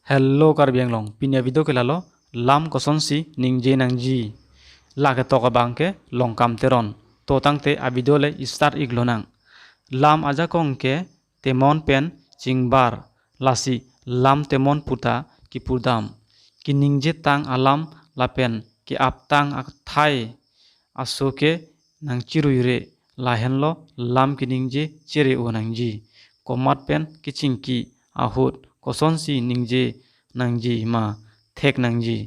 Hello karbiang long pinya video ke lalo lam koson si ningje nangji lage toka bangke long kam teron to tangte a video le start iglonang lam aja kongke temon pen chingbar lasi lam temon puta ki pudam ki ningje tang alam lapen ki aptang ak thai asoke nang chiruire lahenlo lam ki ningje chere o nangji komat pen ki chingki ahut koson si ningje nangji ma thek nangji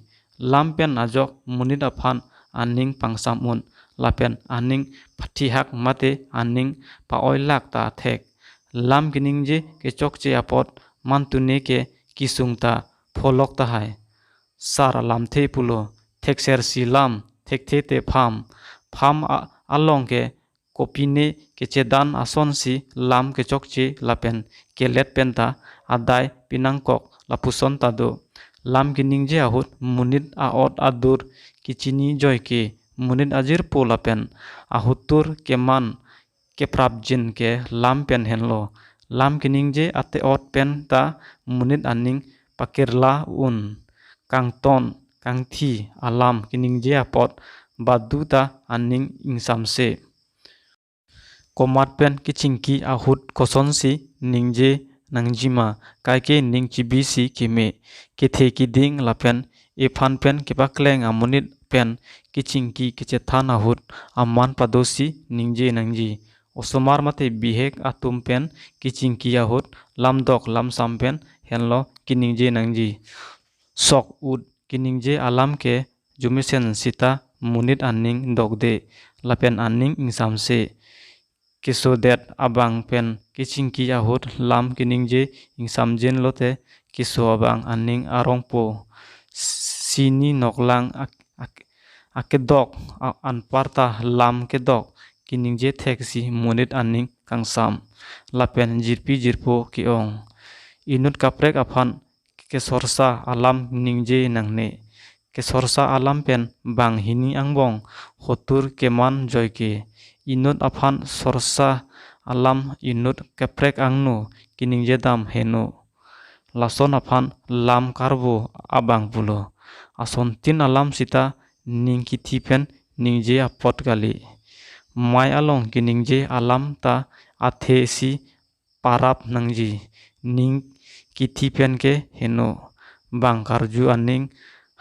lampen ajok munit aphan aning pangsamun lapen aning pathihak mate aning paoilak ta thek lam kiningje ke chokche apot mantune ke kisungta pholok ta hai sara lam the pulo thek ser si lam thek the te pham along ke kopine ke chedan ason si lam ke chokche lapen ke let penta adai pinangkok lapuson tado lam kiningje ahut munit aot adur kichini joy ke munit ajir polapen ahutur keman ke prabjin ke lam pen henlo lam kiningje ate ot pen ta munit aning pakirla un kangton kangthi alam kiningje apot baduta aning ingsamse komat pen kichingki ahut kosonsi ningje nangjima kaike ning chibisi kime kithe kiding lapen ifan pen kipakleng amunit pen kichingki kichethan ahut amman padosi ningje nangji osomar mate bihek atum pen kichingki ahut lamdok lamsam pen henlo kiningje nangji sok ud kiningje alam ke jumisen sita munit aning dogde lapen aning ingsamse kisodet abang pen kichingki ahut lam kiningje ingsamjen lote kiso abang aning arongpo sini noklang akedok anparta lam kedok kiningje theksi munit aning kangsam lapen jirpi jirpo kiong inut kaprek aphan kesorsa alam ningje nangne kesorsa alam pen bang hini angbong hotur keman joyke inut aphan sorsa alam inut keprek angno kiningje dam heno lason aphan lam karbo abang pulo ason tin alam sita ning kithi pen ningje apot gali mai along kiningje alam ta athe si parap nangji ning kithi pen ke heno bang karju aning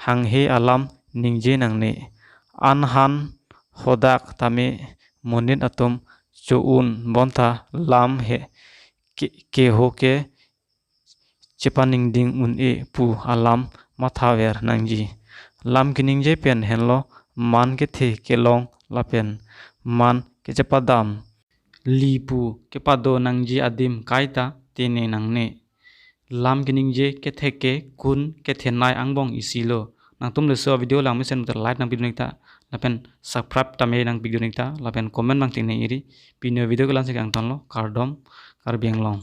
hanghe alam ningje nangne anhan hodak tame monit atom choun bonta lam he ke hoke chepaning ding un e pu alam mathawer nangji lam kiningje pen henlo man ke the kelong lapen man ke chepadam lipu ke pado nangji adim kaita tene nangne lam kiningje ke theke kun ke thenai angbong isilo nang tum leso video lang mesen muter like nang video nita lapen subscribe tame nang video nita lapen comment mang tingne iri pino video kelan sekang tonlo kardom karbiang long